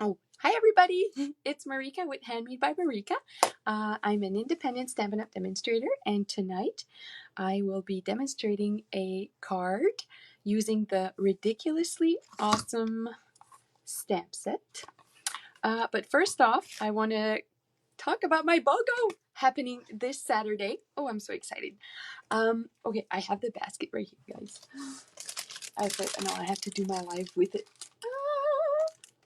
Oh, hi everybody. It's Marika with Handmade by Marika. I'm an independent Stampin' Up! Demonstrator, and tonight I will be demonstrating a card using the Ridiculously Awesome stamp set. But first off, I want to talk about my BOGO happening this Saturday. Oh, I'm so excited. Okay, I have the basket right here, guys. I have to do my live with it.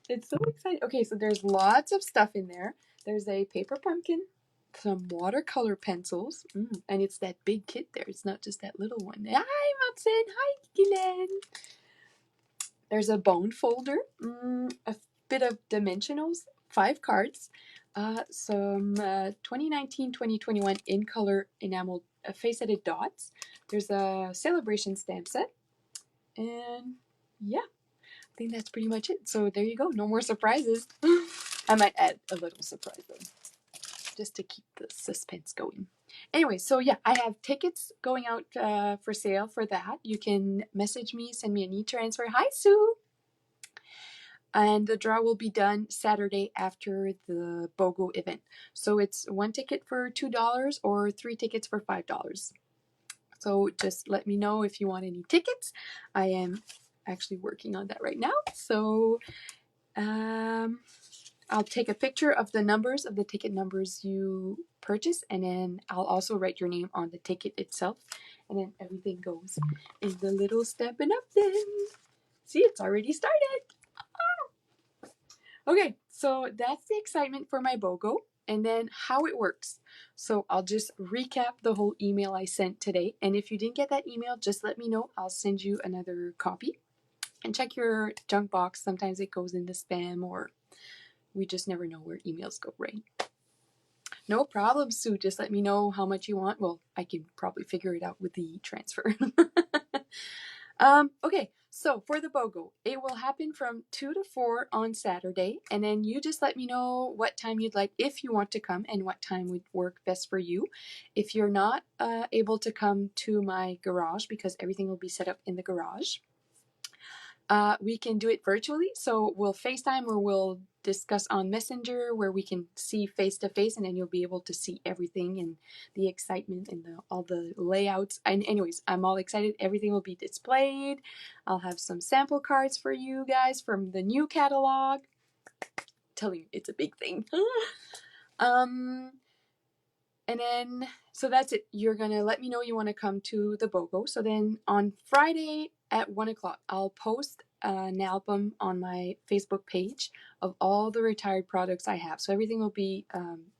It's so exciting. Okay, so there's lots of stuff in there. There's a paper pumpkin, some watercolor pencils, and it's that big kit there. It's not just that little one. Hi, Matson. Hi, Glenn. There's a bone folder, a bit of dimensionals, 5 cards, some 2019-2021 in color enamel face-etted dots. There's a celebration stamp set, and yeah. I think that's pretty much it. So there you go. No more surprises. I might add a little surprise though, just to keep the suspense going. Anyway, so yeah, I have tickets going out for sale for that. You can message me, send me an e-transfer. Hi, Sue. And the draw will be done Saturday after the BOGO event. So it's 1 ticket for $2 or 3 tickets for $5. So just let me know if you want any tickets. I am actually working on that right now. So I'll take a picture of the numbers of the ticket numbers you purchase, and then I'll also write your name on the ticket itself, and then everything goes in the little Stampin' Up! Bin. See, it's already started. Okay, so that's the excitement for my BOGO, and then how it works. So I'll just recap the whole email I sent today, and if you didn't get that email, just let me know. I'll send you another copy. And check your junk box. Sometimes it goes into spam, or we just never know where emails go, right? No problem, Sue. Just let me know how much you want. Well, I can probably figure it out with the transfer. Okay, so for the BOGO, it will happen from 2 to 4 on Saturday, and then you just let me know what time you'd like, if you want to come, and what time would work best for you. If you're not able to come to my garage, because everything will be set up in the garage, we can do it virtually. So we'll FaceTime, or we'll discuss on Messenger, where we can see face to face, and then you'll be able to see everything and the excitement and all the layouts. And anyways, I'm all excited. Everything will be displayed. I'll have some sample cards for you guys from the new catalog. Telling you, it's a big thing. And then, so that's it. You're going to let me know you want to come to the BOGO. So then on Friday at 1 o'clock, I'll post an album on my Facebook page of all the retired products I have. So everything will be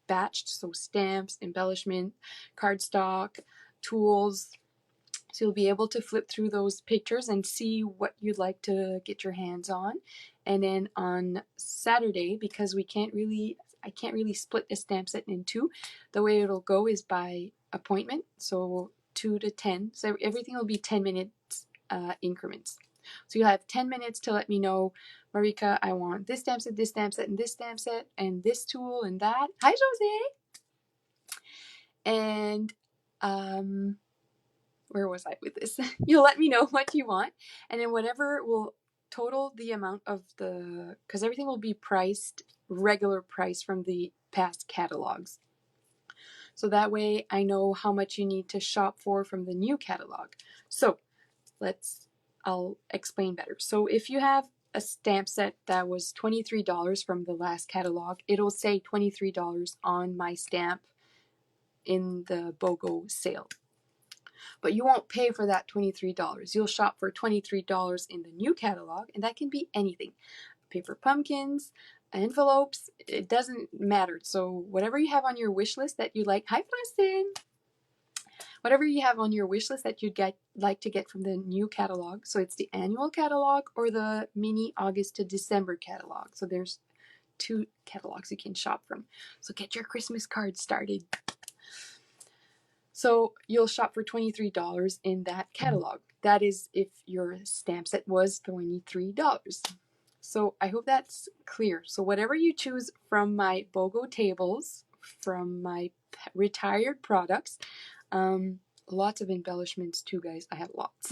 batched. So stamps, embellishment, cardstock, tools. So you'll be able to flip through those pictures and see what you'd like to get your hands on. And then on Saturday, because I can't really split the stamp set in 2. The way it'll go is by appointment, so 2 to 10. So everything will be 10 minutes increments. So you'll have 10 minutes to let me know, Marika, I want this stamp set, and this stamp set, and this tool, and that. Hi, Jose! And where was I with this? You'll let me know what you want, and then whatever will total the amount of because everything will be priced regular price from the past catalogs. So that way I know how much you need to shop for from the new catalog. So I'll explain better. So if you have a stamp set that was $23 from the last catalog, it'll say $23 on my stamp in the BOGO sale. But you won't pay for that $23. You'll shop for $23 in the new catalog, and that can be anything. Paper pumpkins, envelopes, it doesn't matter. So whatever you have on your wish list that you like, hi Preston! Whatever you have on your wish list that you'd like to get from the new catalog. So it's the annual catalog or the mini August to December catalog. So there's 2 catalogs you can shop from. So get your Christmas card started. So you'll shop for $23 in that catalog. That is if your stamp set was $23. So I hope that's clear. So whatever you choose from my BOGO tables, from my retired products, lots of embellishments too, guys. I have lots.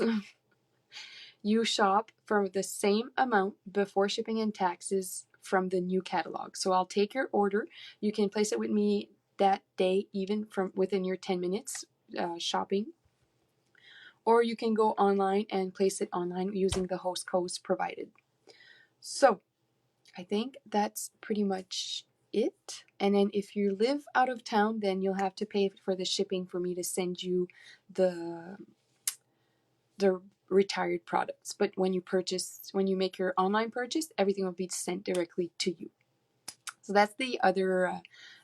you shop for the same amount before shipping and taxes from the new catalog. So I'll take your order. You can place it with me that day, even from within your 10 minutes shopping. Or you can go online and place it online using the host codes provided. So I think that's pretty much it. And then if you live out of town, then you'll have to pay for the shipping for me to send you the retired products. But when you make your online purchase, everything will be sent directly to you. So that's the other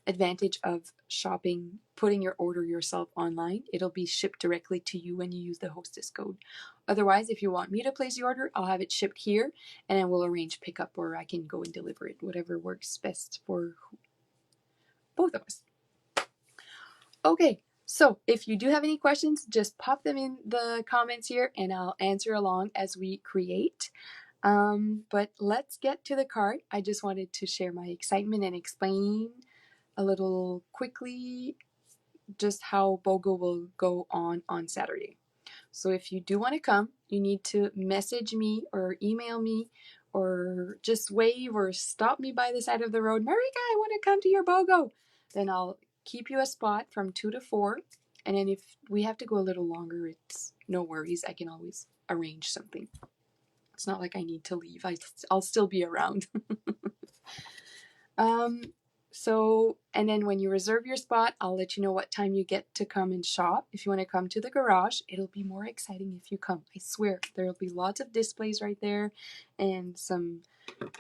advantage of shopping, putting your order yourself online. It'll be shipped directly to you when you use the hostess code. Otherwise, if you want me to place the order, I'll have it shipped here and then we'll arrange pickup, or I can go and deliver it, whatever works best for both of us. Okay, so if you do have any questions, just pop them in the comments here and I'll answer along as we create. But let's get to the card. I just wanted to share my excitement and explain a little quickly just how BOGO will go on Saturday. So if you do want to come, you need to message me or email me or just wave or stop me by the side of the road. Marika, I want to come to your BOGO. Then I'll keep you a spot from 2 to 4. And then if we have to go a little longer, it's no worries. I can always arrange something. It's not like I need to leave. I'll still be around. And then when you reserve your spot, I'll let you know what time you get to come and shop. If you want to come to the garage, it'll be more exciting if you come. I swear, there'll be lots of displays right there, and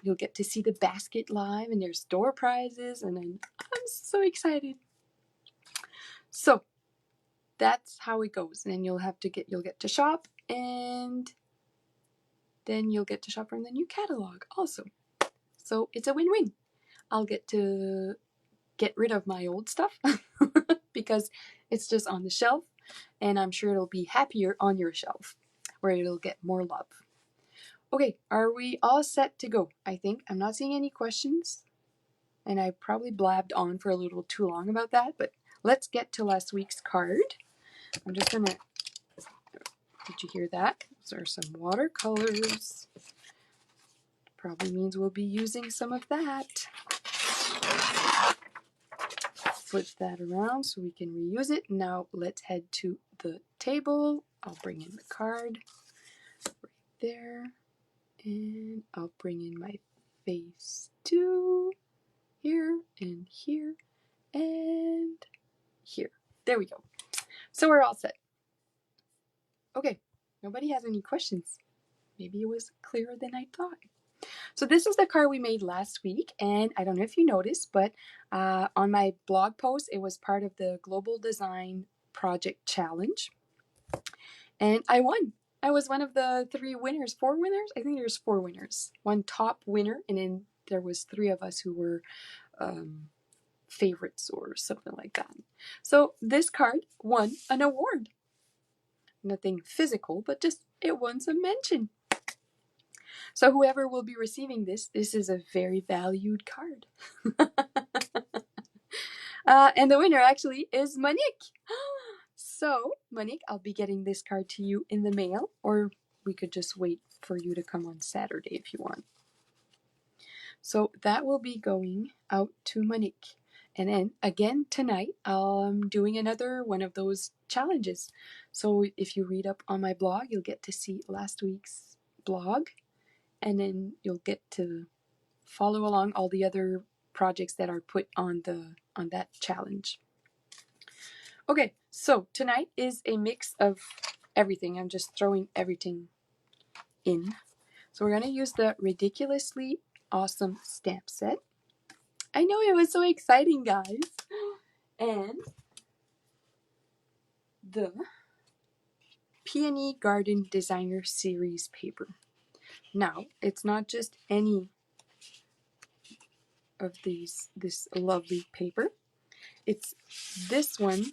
you'll get to see the basket live, and there's door prizes, and I'm so excited. So that's how it goes. And then you'll get to shop, and then you'll get to shop from the new catalog also. So it's a win-win. I'll get to get rid of my old stuff because it's just on the shelf, and I'm sure it'll be happier on your shelf where it'll get more love. Okay, are we all set to go? I think I'm not seeing any questions, and I probably blabbed on for a little too long about that, but let's get to last week's card. I'm just gonna, did you hear that? Those are some watercolors. Probably means we'll be using some of that. Flip that around so we can reuse it. Now let's head to the table. I'll bring in the card right there, and I'll bring in my face too, here and here and here. There we go. So we're all set. Okay, nobody has any questions. Maybe it was clearer than I thought. So this is the card we made last week, and I don't know if you noticed, but on my blog post, it was part of the Global Design Project Challenge, and I won. I was one of the 4 winners. I think there's 4 winners. One top winner, and then there was 3 of us who were favorites or something like that. So this card won an award. Nothing physical, but just it won some mention. So whoever will be receiving this is a very valued card. And the winner actually is Monique. So, Monique, I'll be getting this card to you in the mail, or we could just wait for you to come on Saturday if you want. So that will be going out to Monique. And then again tonight, I'm doing another one of those challenges. So if you read up on my blog, you'll get to see last week's blog, and then you'll get to follow along all the other projects that are put on that challenge. Okay, so tonight is a mix of everything. I'm just throwing everything in. So we're going to use the Ridiculously Awesome stamp set. I know, it was so exciting, guys. And the Peony Garden Designer Series paper. Now, it's not just any of this lovely paper. It's this one,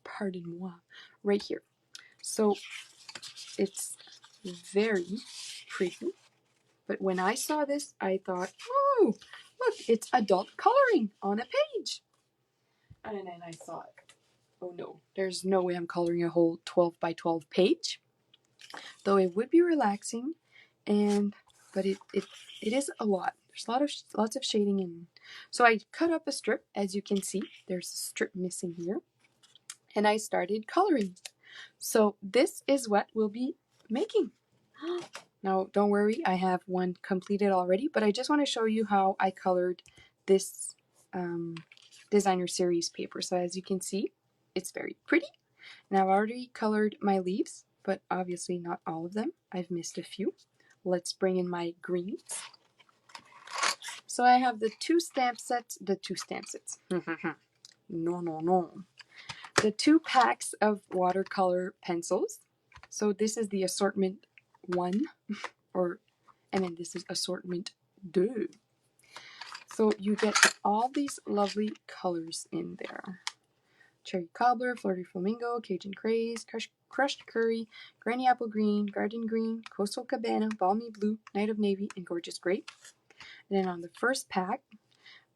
pardon moi, right here. So it's very pretty. But when I saw this, I thought, oh, look, it's adult coloring on a page. And then I thought, oh no, there's no way I'm coloring a whole 12 by 12 page. though it would be relaxing, but it is a lot. There's lots of shading in. So I cut up a strip, as you can see. There's a strip missing here, and I started coloring. So this is what we'll be making. Now, don't worry, I have one completed already, but I just want to show you how I colored this designer series paper. So as you can see, it's very pretty. And I've already colored my leaves, but obviously not all of them. I've missed a few. Let's bring in my greens. So I have the two stamp sets. No. The 2 packs of watercolor pencils. So this is the assortment 1, and then this is assortment 2. So you get all these lovely colors in there. Cherry Cobbler, Flirty Flamingo, Cajun Craze, Crushed Curry, Granny Apple Green, Garden Green, Coastal Cabana, Balmy Blue, Night of Navy, and Gorgeous Grape. And then on the first pack,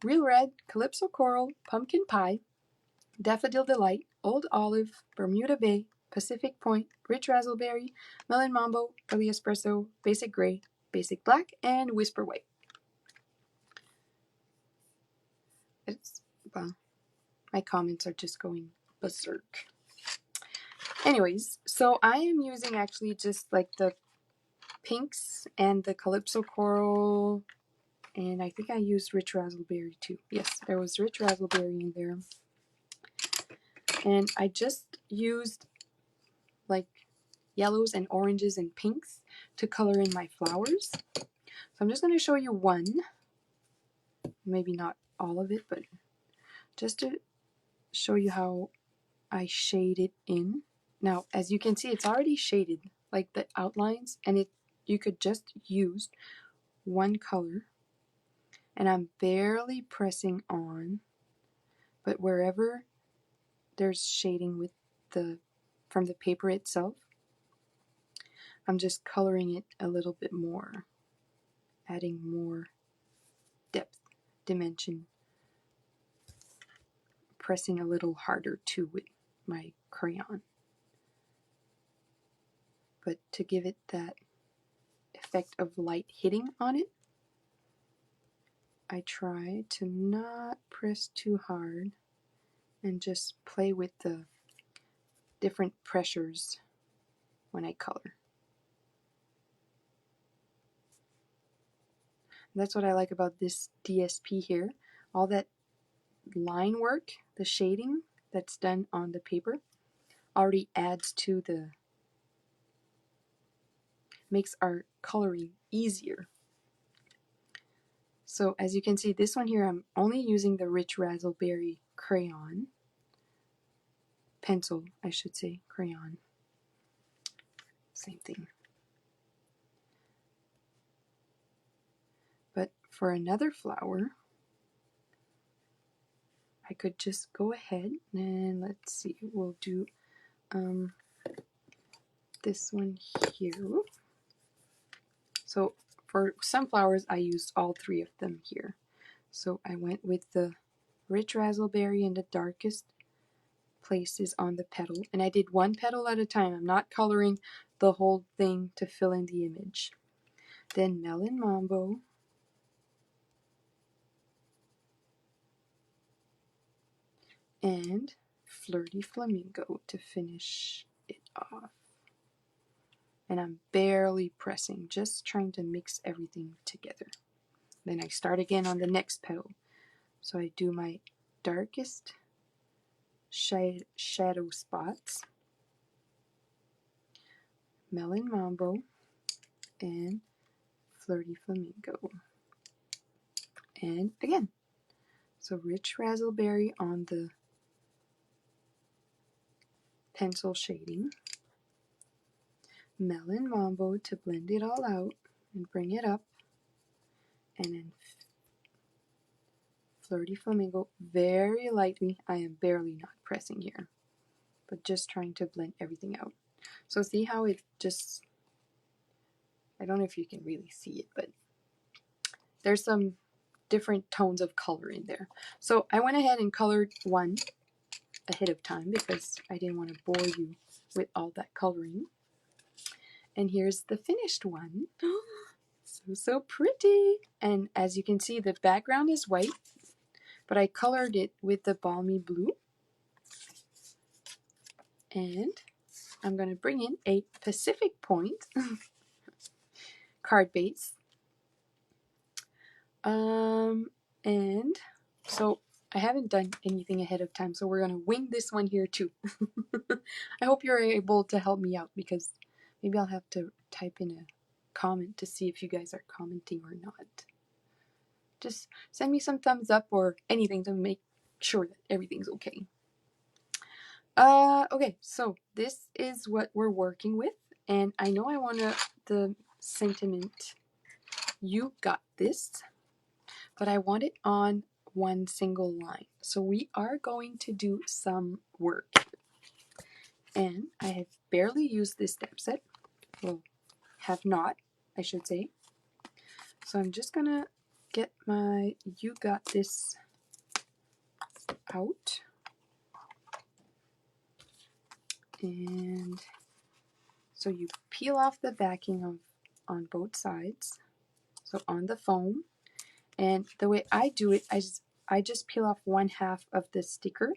Real Red, Calypso Coral, Pumpkin Pie, Daffodil Delight, Old Olive, Bermuda Bay, Pacific Point, Rich Razzleberry, Melon Mambo, Early Espresso, Basic Gray, Basic Black, and Whisper White. Well, my comments are just going berserk. Anyways, so I am using actually just like the pinks and the Calypso Coral, and I think I used Rich Razzleberry too. Yes, there was Rich Razzleberry in there. And I just used like yellows and oranges and pinks to color in my flowers. So I'm just going to show you one, maybe not all of it, but just to show you how I shade it in. Now, as you can see, it's already shaded, like the outlines, and you could just use one color, and I'm barely pressing on, but wherever there's shading with from the paper itself, I'm just coloring it a little bit more, adding more depth, dimension, pressing a little harder too with my crayon. But to give it that effect of light hitting on it, I try to not press too hard and just play with the different pressures when I color. And that's what I like about this DSP here. All that line work, the shading that's done on the paper already adds to makes our coloring easier. So as you can see, this one here, I'm only using the Rich Razzleberry crayon, pencil, I should say, crayon, same thing. But for another flower, I could just go ahead and let's see, we'll do this one here. So for some flowers, I used all 3 of them here. So I went with the Rich Razzleberry in the darkest places on the petal, and I did 1 petal at a time. I'm not coloring the whole thing to fill in the image. Then Melon Mambo, and Flirty Flamingo to finish it off. And I'm barely pressing, just trying to mix everything together. Then I start again on the next petal. So I do my darkest shadow spots, Melon Mambo, and Flirty Flamingo. And again, so Rich Razzleberry on the pencil shading, Melon Mambo to blend it all out and bring it up, and then Flirty Flamingo very lightly. I am barely not pressing here, but just trying to blend everything out. So see how it just, I don't know if you can really see it, but there's some different tones of color in there. So I went ahead and colored one ahead of time because I didn't want to bore you with all that coloring. And here's the finished one. So pretty. And as you can see, the background is white, but I colored it with the balmy blue. And I'm going to bring in a Pacific Point card base. And so I haven't done anything ahead of time, so we're going to wing this one here too. I hope you're able to help me out, because maybe I'll have to type in a comment to see if you guys are commenting or not. Just send me some thumbs up or anything to make sure that everything's okay. Okay, so this is what we're working with, and I know I want the sentiment, "You got this," but I want it on one single line. So we are going to do some work. And I have barely used this stamp set. Well, have not, I should say. So I'm just gonna get my "You Got This" out. And so you peel off the backing on both sides. So on the foam. And the way I do it, I just peel off 1/2 of the sticker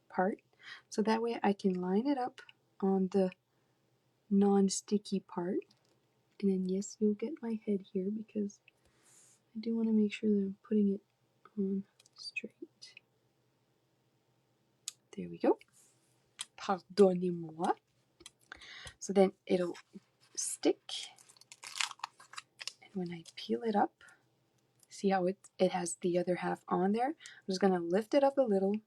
part, so that way I can line it up on the non-sticky part. And then yes, you'll get my head here because I do want to make sure that I'm putting it on straight. There we go. Pardonnez-moi. So then it'll stick, and when I peel it up, see how it has the other half on there? I'm just going to lift it up a little,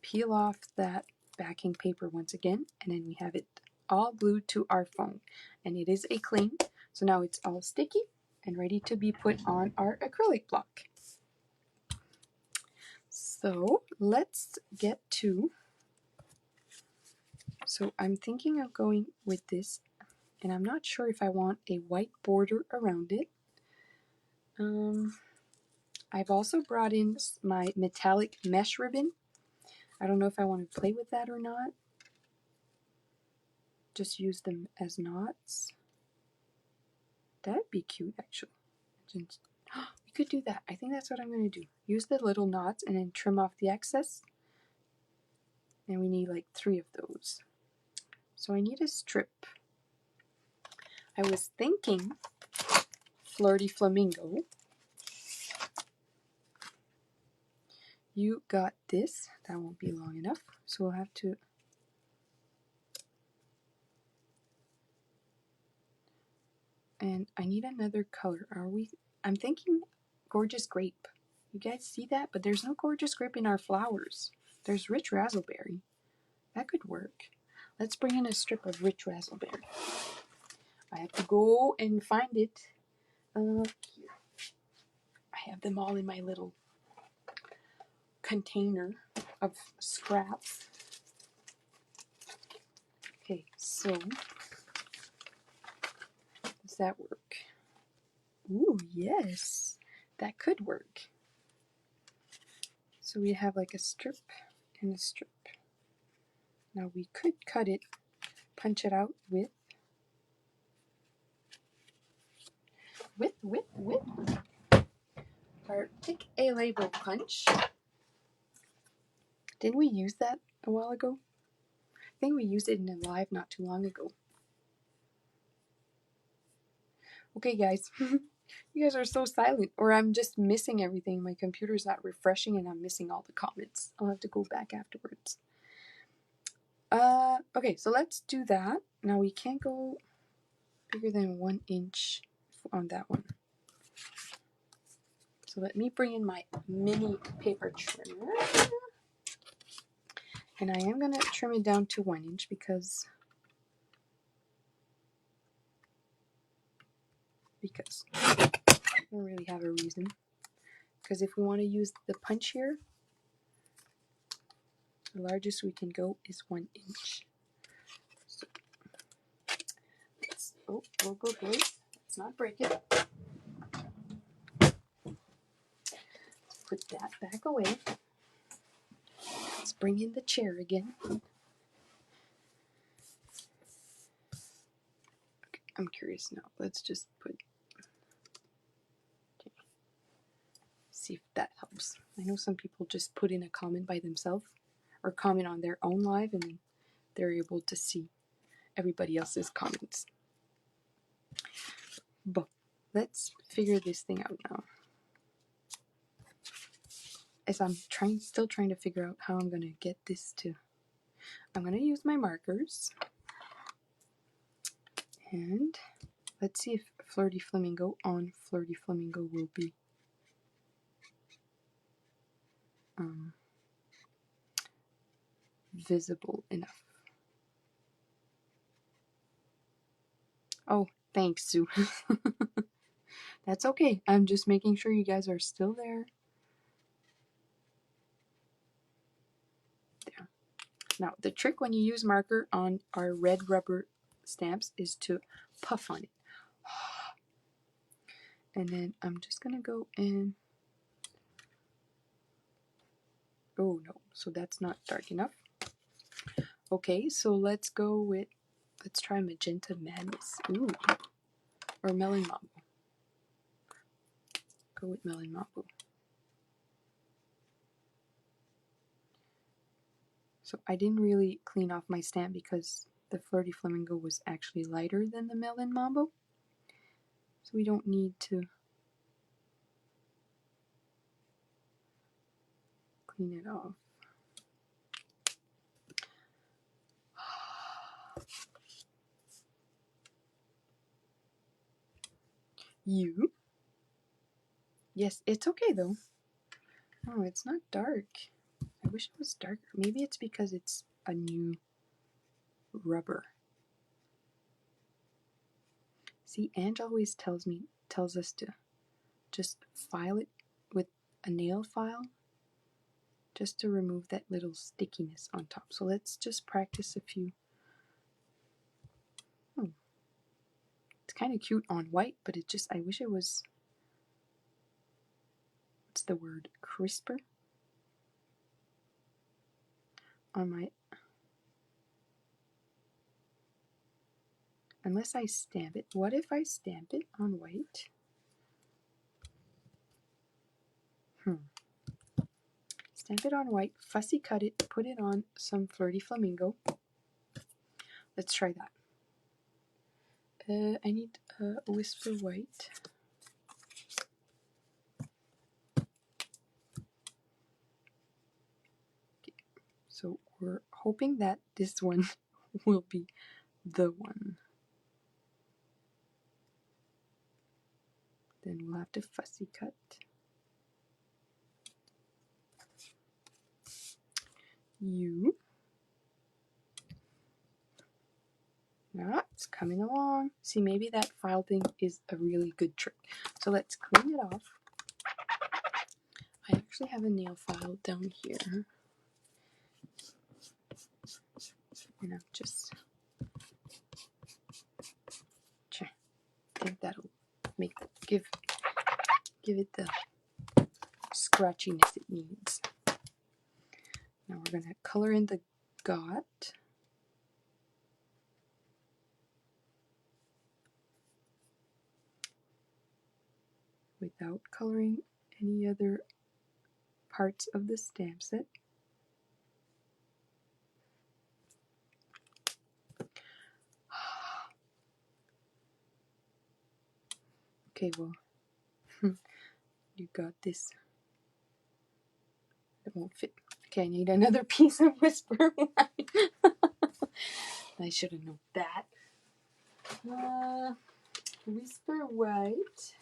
peel off that backing paper once again, and then we have it all glued to our foam. And it is a cling, so now it's all sticky and ready to be put on our acrylic block. So let's get to, so I'm thinking of going with this, and I'm not sure if I want a white border around it. I've also brought in my metallic mesh ribbon. I don't know if I want to play with that or not. Just use them as knots. That'd be cute, actually. We could do that. I think that's what I'm going to do. Use the little knots and then trim off the excess. And we need like 3 of those. So I need a strip. I was thinking Flirty Flamingo. You got this. That won't be long enough. So we'll have to... And I need another color. I'm thinking Gorgeous Grape. You guys see that? But there's no Gorgeous Grape in our flowers. There's Rich Razzleberry. That could work. Let's bring in a strip of Rich Razzleberry. I have to go and find it. Here. I have them all in my little container of scraps. Okay, so does that work? Ooh, yes, that could work. So we have like a strip and a strip. Now we could cut it, punch it out with our Pick a Label punch. Didn't we use that a while ago? I think we used it in a live not too long ago. Okay, guys. You guys are so silent, or I'm just missing everything. My computer's not refreshing and I'm missing all the comments. I'll have to go back afterwards. Okay, so let's do that. Now we can't go bigger than 1 inch on that one. So let me bring in my mini paper trimmer. And I am going to trim it down to 1 inch because I don't really have a reason. Because if we want to use the punch here, the largest we can go is 1 inch. So let's, let's not break it. Let's put that back away. Let's bring in the chair again. I'm curious now. Let's just put, okay, see if that helps. I know some people just put in a comment by themselves or comment on their own live and then they're able to see everybody else's comments. But let's figure this thing out now. As I'm still trying to figure out how I'm going to get this to, I'm going to use my markers. And let's see if Flirty Flamingo on Flirty Flamingo will be visible enough. Oh, thanks, Sue. That's okay. I'm just making sure you guys are still there. There. Now, the trick when you use marker on our red rubber stamps is to puff on it. And then I'm just going to go in. Oh, no. So that's not dark enough. Okay, so let's go with, let's try Magenta Madness. Ooh. Or Melon Mambo. Go with Melon Mambo. So I didn't really clean off my stamp because the Flirty Flamingo was actually lighter than the Melon Mambo. So we don't need to clean it off. You? Yes, it's okay though. Oh, it's not dark. I wish it was darker. Maybe it's because it's a new rubber. See, Ange always tells us to just file it with a nail file just to remove that little stickiness on top. So let's just practice a few. Oh, it's kind of cute on white, but it just, I wish it was, what's the word, crisper on my, unless I stamp it. What if I stamp it on white? Stamp it on white, fussy cut it, put it on some Flirty Flamingo. Let's try that. I need a Whisper White. Okay. So we're hoping that this one will be the one. Then we'll have to fussy cut. You. Ah, it's coming along. See, maybe that file thing is a really good trick. So let's clean it off. I actually have a nail file down here. And I'm just, I think that'll give it the scratchiness it needs. Now we're going to color in the got. Without coloring any other parts of the stamp set. Okay, well, you got this. It won't fit. Okay, I need another piece of Whisper White. I should have known that. Whisper White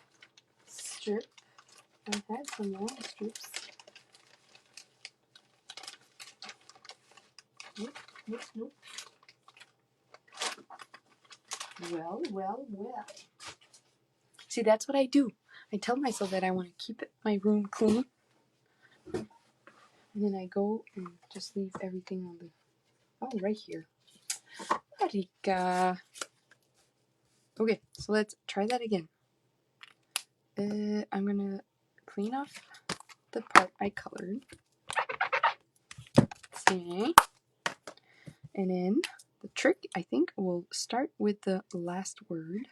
strip. I had some long strips. Nope. Well. See, that's what I do. I tell myself that I want to keep my room clean. And then I go and just leave everything on the... Oh, right here. Marika. Okay, so let's try that again. I'm going to clean off the part I colored. See? And then The trick, I think, will start with the last word.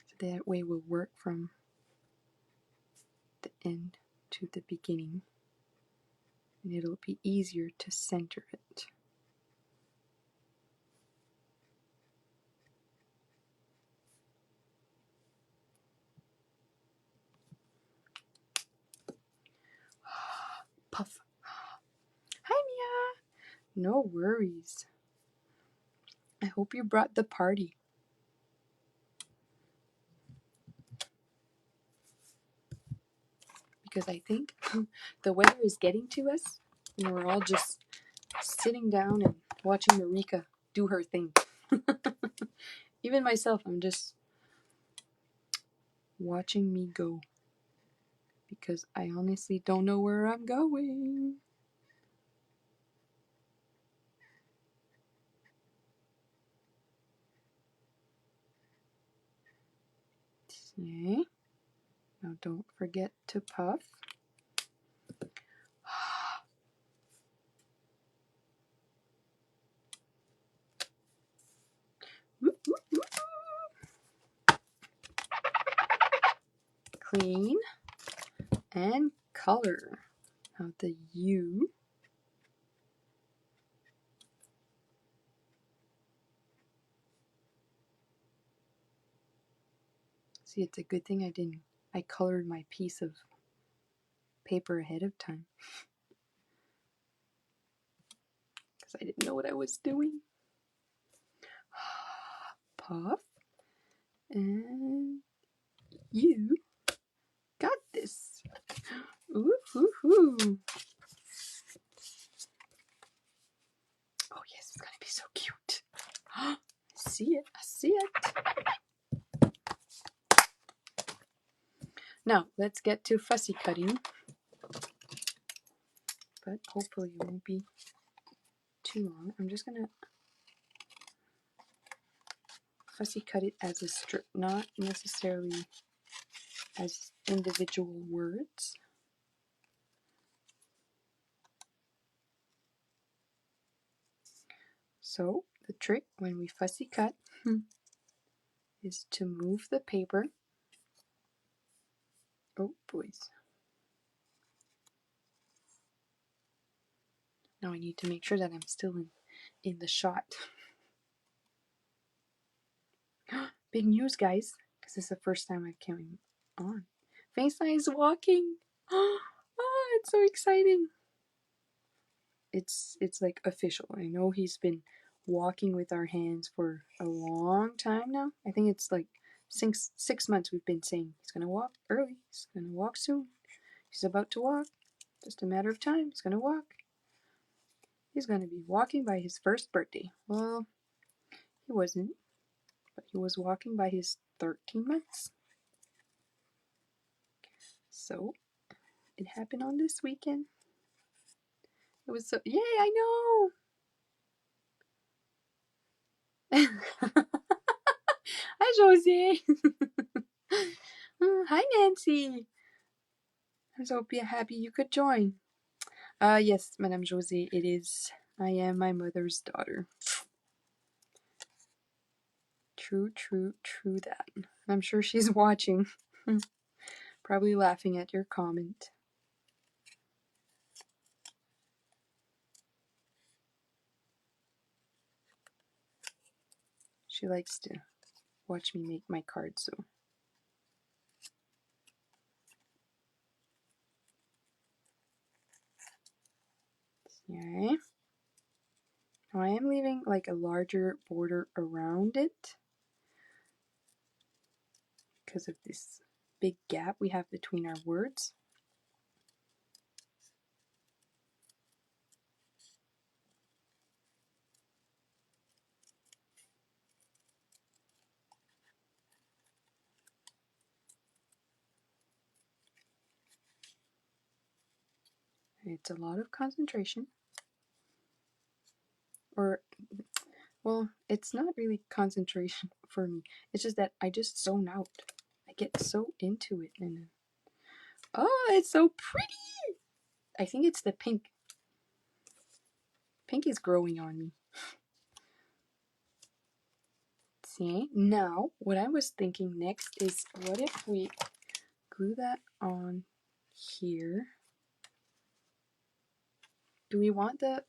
So that way we'll work from the end to the beginning. And it'll be easier to center it. Puff. Hi, Mia. No worries. I hope you brought the party. Because I think the weather is getting to us, and we're all just sitting down and watching Marika do her thing. Even myself, I'm just watching me go. Because I honestly don't know where I'm going. Okay. Now don't forget to puff. Clean and color. Now the U. See, it's a good thing I colored my piece of paper ahead of time. Because I didn't know what I was doing. Puff. And you got this. Ooh, ooh, ooh. Oh yes, it's gonna be so cute. I see it. I see it. Now let's get to fussy cutting. But hopefully it won't be too long. I'm just gonna fussy cut it as a strip, not necessarily as individual words. So the trick when we fussy cut is to move the paper. Oh boys. Now I need to make sure that I'm still in the shot. Big news, guys, because this is the first time I've came on. FaceTime is walking. Oh, it's so exciting. It's like official. I know he's been walking with our hands for a long time now. I think it's like 6 months we've been saying he's gonna walk early. He's gonna walk soon. He's about to walk. Just a matter of time. He's gonna walk. He's gonna be walking by his first birthday. Well, he wasn't, but he was walking by his 13 months. So it happened on this weekend. It was so yay! I know. Hi, Josie. Hi, Nancy. I'm so happy you could join. Yes, Madame Josie, it is. I am my mother's daughter. True, true, true that. I'm sure she's watching. Probably laughing at your comment. She likes to watch me make my cards, so. Okay. Now I am leaving like a larger border around it because of this big gap we have between our words. It's a lot of concentration. Or, well, it's not really concentration for me. It's just that I just zone out. I get so into it. And oh, it's so pretty! I think it's the pink. Pink is growing on me. See? Now, what I was thinking next is, what if we glue that on here? Do we want the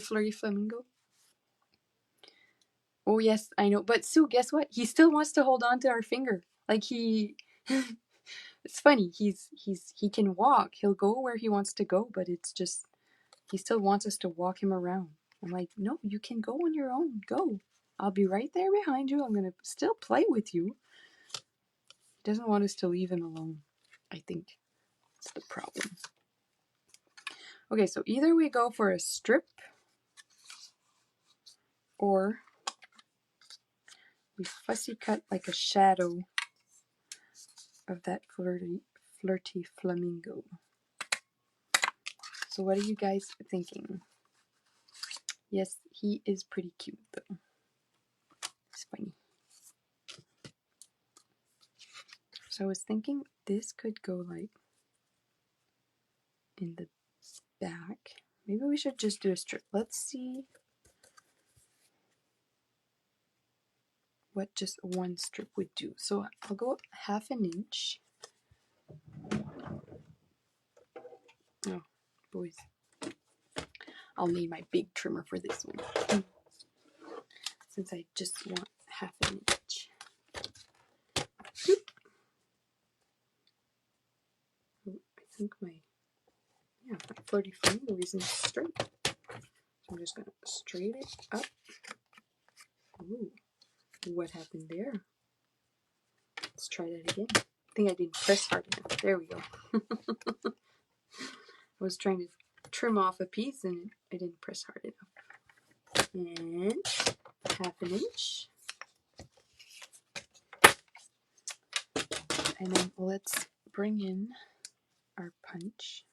flirty flamingo? Oh yes, I know. But Sue, guess what? He still wants to hold on to our finger. Like he it's funny. He can walk. He'll go where he wants to go, but it's just he still wants us to walk him around. I'm like, "No, you can go on your own. Go. I'll be right there behind you. I'm going to still play with you." He doesn't want us to leave him alone. I think that's the problem. Okay, so either we go for a strip or we fussy cut like a shadow of that flirty flamingo. So what are you guys thinking? Yes, he is pretty cute though. It's funny. So I was thinking this could go like in the back. Maybe we should just do a strip. Let's see what just one strip would do. So I'll go 1/2 inch. Oh, boys. I'll need my big trimmer for this one. Since I just want 1/2 inch. Oh, I think my flirty flamingo isn't straight. So I'm just going to straighten it up. Ooh, what happened there? Let's try that again. I think I didn't press hard enough. There we go. I was trying to trim off a piece and I didn't press hard enough. And 1/2 inch. And then let's bring in our punch.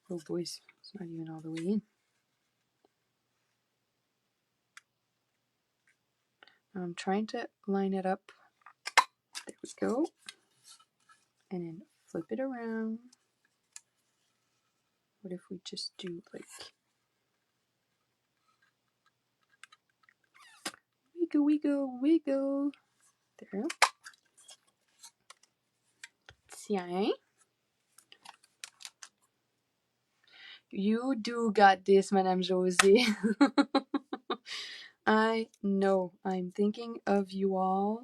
Oh boys, it's not even all the way in. I'm trying to line it up. There we go. And then flip it around. What if we just do like wiggle, wiggle, wiggle. There. See? You do got this, Madame Josie. I know. I'm thinking of you all.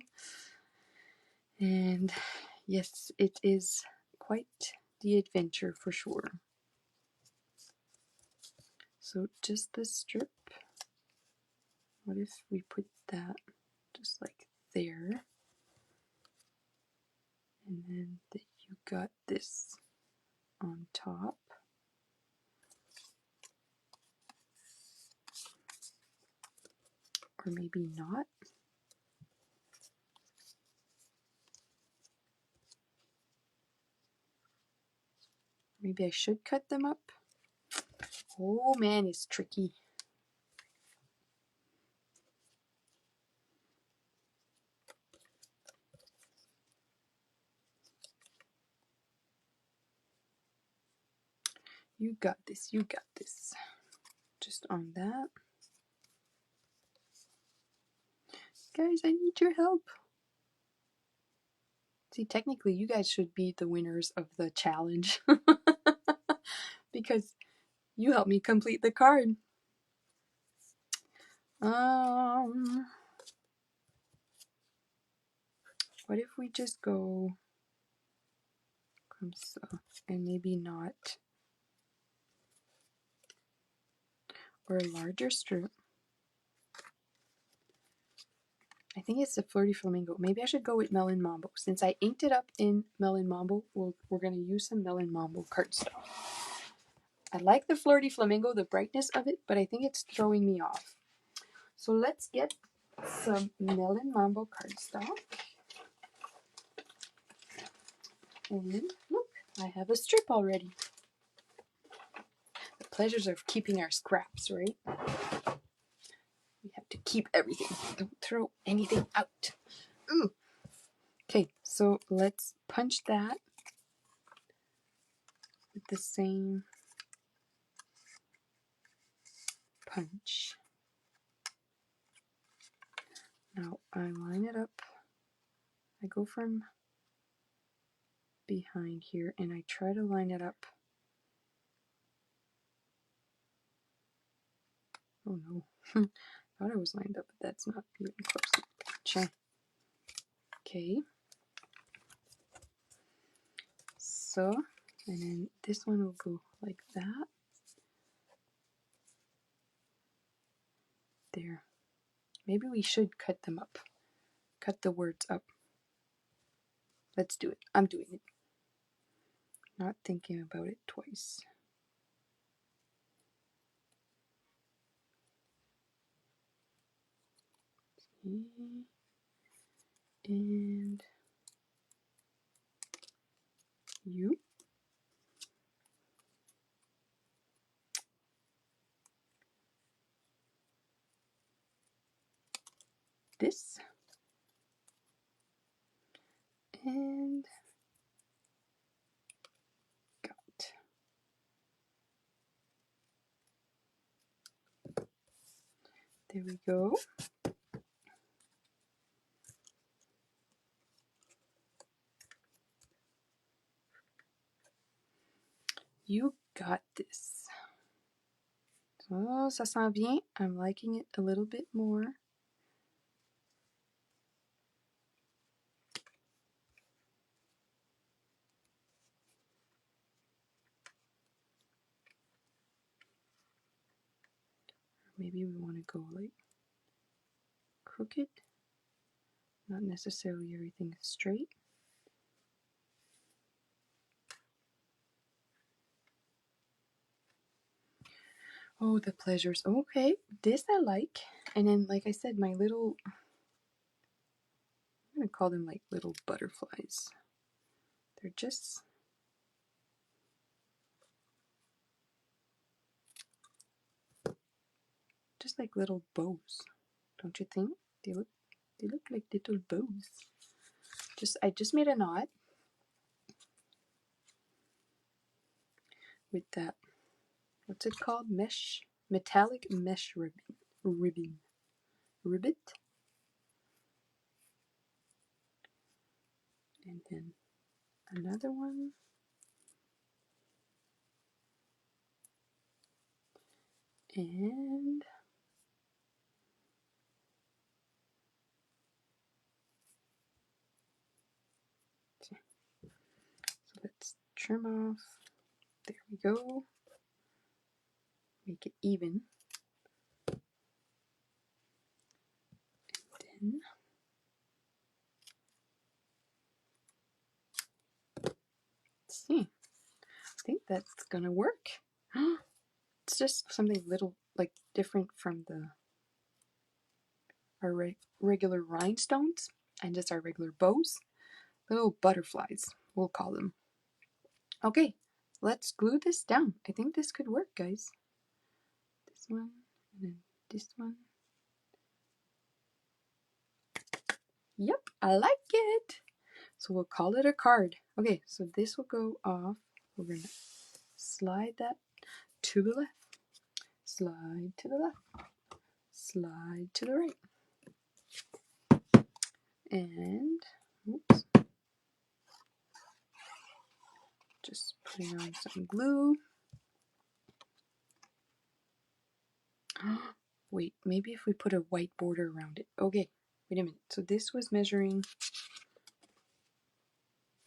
And yes, it is quite the adventure for sure. So just the strip. What if we put that just like there? And then you got this on top. Or maybe not. Maybe I should cut them up. Oh man, it's tricky. You got this, you got this. Just on that. Guys, I need your help. See, technically, you guys should be the winners of the challenge. Because you helped me complete the card. What if we just go comme ça, and maybe not, or a larger strip. I think it's the Flirty Flamingo. Maybe I should go with Melon Mambo. Since I inked it up in Melon Mambo, we're going to use some Melon Mambo cardstock. I like the Flirty Flamingo, the brightness of it, but I think it's throwing me off. So let's get some Melon Mambo cardstock. And look, I have a strip already. The pleasures of keeping our scraps, right? We have to keep everything. Don't throw anything out. Ooh. Okay, so let's punch that the same punch. Now I line it up. I go from behind here and I try to line it up. Oh no. Thought I was lined up, but that's not even close. Gotcha. Okay. So, and then this one will go like that. There. Maybe we should cut them up. Cut the words up. Let's do it. I'm doing it. Not thinking about it twice. Okay. And you. This. And got. There we go. You got this. Oh, ça sent bien. I'm liking it a little bit more. Maybe we want to go like crooked. Not necessarily everything straight. Oh, the pleasures. Okay, this I like. And then, like I said, my little, I'm going to call them like little butterflies. They're just like little bows. Don't you think? They look like little bows. I just made a knot with that, what's it called? Mesh, metallic mesh ribbit. And then another one. And so let's trim off. There we go. Make it even. And then let's see. I think that's gonna work. It's just something little like different from our regular rhinestones and just our regular bows. Little butterflies, we'll call them. Okay, let's glue this down. I think this could work, guys. This one, and then this one. Yep, I like it. So we'll call it a card. Okay, so this will go off. We're going to slide that to the left. Slide to the left. Slide to the right. And, oops. Just putting on some glue. Wait, maybe if we put a white border around it. Okay, wait a minute. So this was measuring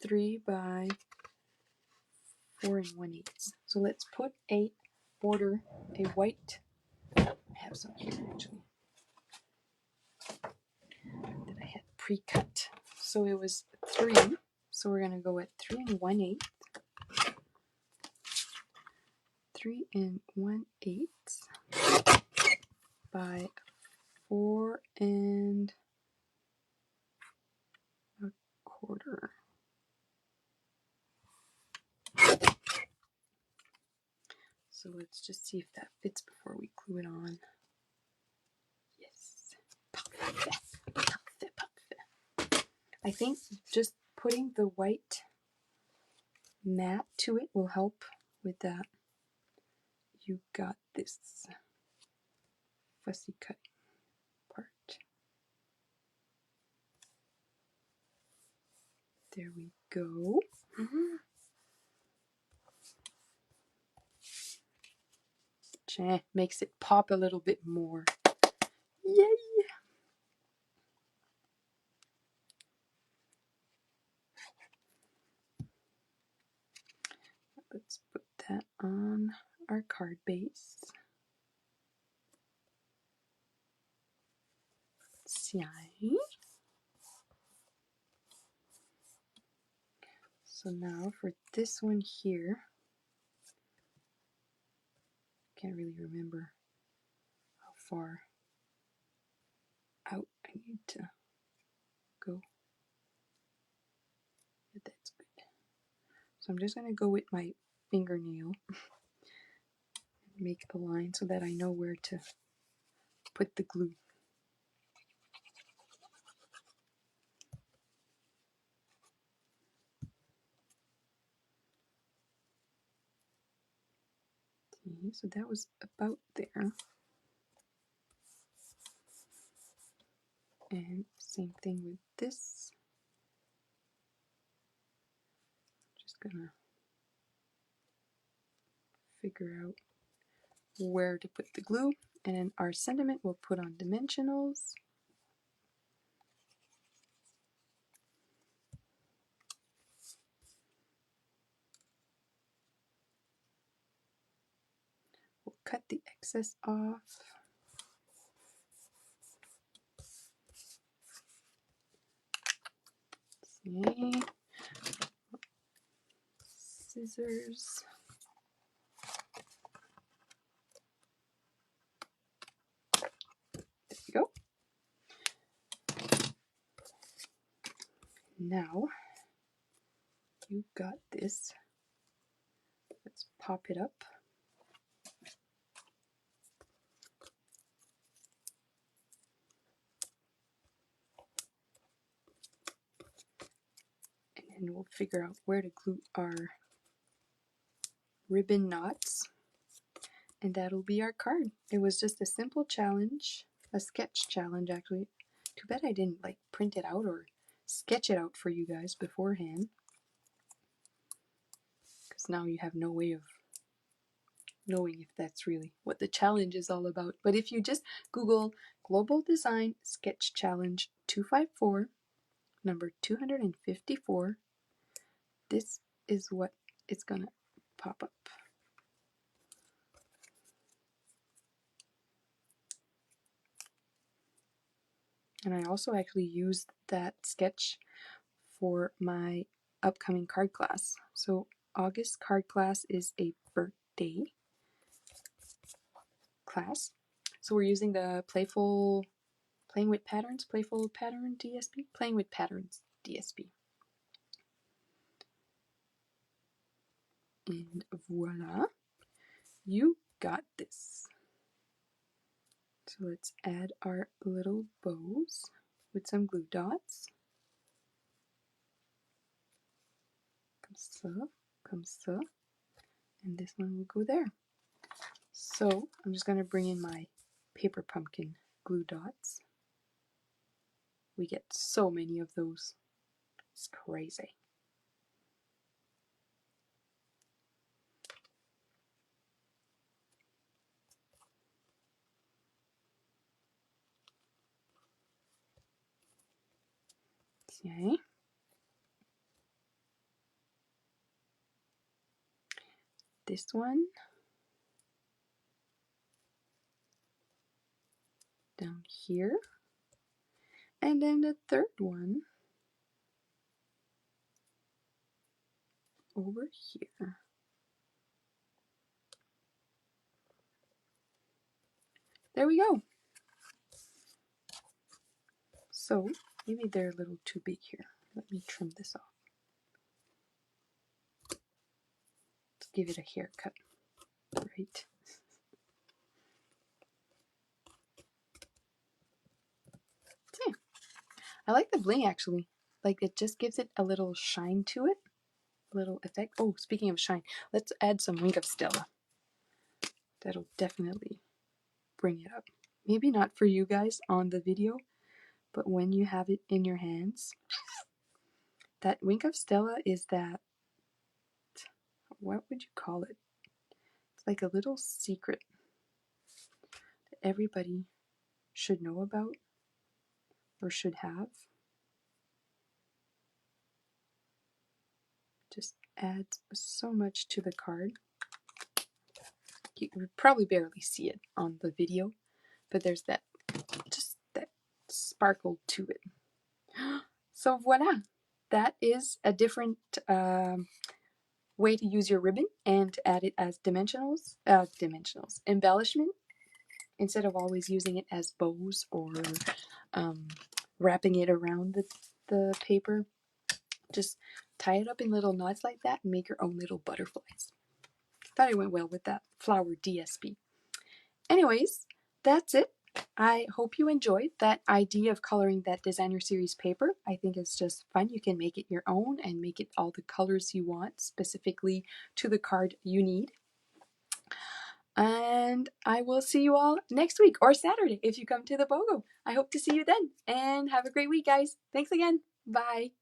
3 by 4 1/8. So let's put a border, a white. I have some here actually that I had pre-cut. So it was 3. So we're gonna go at 3 1/8. 3 1/8 by 4 1/4. So let's just see if that fits before we glue it on. Yes. Parfait. Parfait, parfait. I think just putting the white mat to it will help with that. You got this fussy cut part. There we go. Makes it pop a little bit more. Yay! Let's put that on our card base. See. So now for this one here, can't really remember how far out I need to go. But that's good. So I'm just going to go with my fingernail, make a line so that I know where to put the glue. Okay, so that was about there. And same thing with this. Just gonna figure out where to put the glue, and then our sentiment we'll put on dimensionals. We'll cut the excess off. Okay. Scissors. There we go. Now you got this. Let's pop it up. And then we'll figure out where to glue our ribbon knots. And that'll be our card. It was just a simple challenge, a sketch challenge actually. Too bad I didn't like print it out or sketch it out for you guys beforehand, because now you have no way of knowing if that's really what the challenge is all about. But if you just Google Global Design Sketch Challenge 254, number 254, this is what it's gonna pop up. And I also actually used that sketch for my upcoming card class. So August card class is a birthday class. So we're using the Playful Pattern DSP? Playing with Patterns DSP. And voila, you got this. So let's add our little bows with some glue dots. Comme ça, and this one will go there. So I'm just going to bring in my paper pumpkin glue dots. We get so many of those. It's crazy. Okay. This one down here, and then the third one over here. There we go. So maybe they're a little too big here. Let me trim this off. Let's give it a haircut, right? Yeah. I like the bling actually. Like it just gives it a little shine to it. little effect. Oh, speaking of shine, let's add some Wink of Stella. That'll definitely bring it up. Maybe not for you guys on the video, but when you have it in your hands, that Wink of Stella is that, what would you call it? It's like a little secret that everybody should know about or should have. Just adds so much to the card. You probably barely see it on the video, but there's that, just that sparkle to it. So voila, that is a different way to use your ribbon and to add it as embellishment, instead of always using it as bows or wrapping it around the paper. Just tie it up in little knots like that and make your own little butterflies. Thought it went well with that flower DSP. Anyways, that's it. I hope you enjoyed that idea of coloring that designer series paper. I think it's just fun. You can make it your own and make it all the colors you want, specifically to the card you need. And I will see you all next week or Saturday if you come to the BOGO. I hope to see you then. And have a great week, guys. Thanks again. Bye.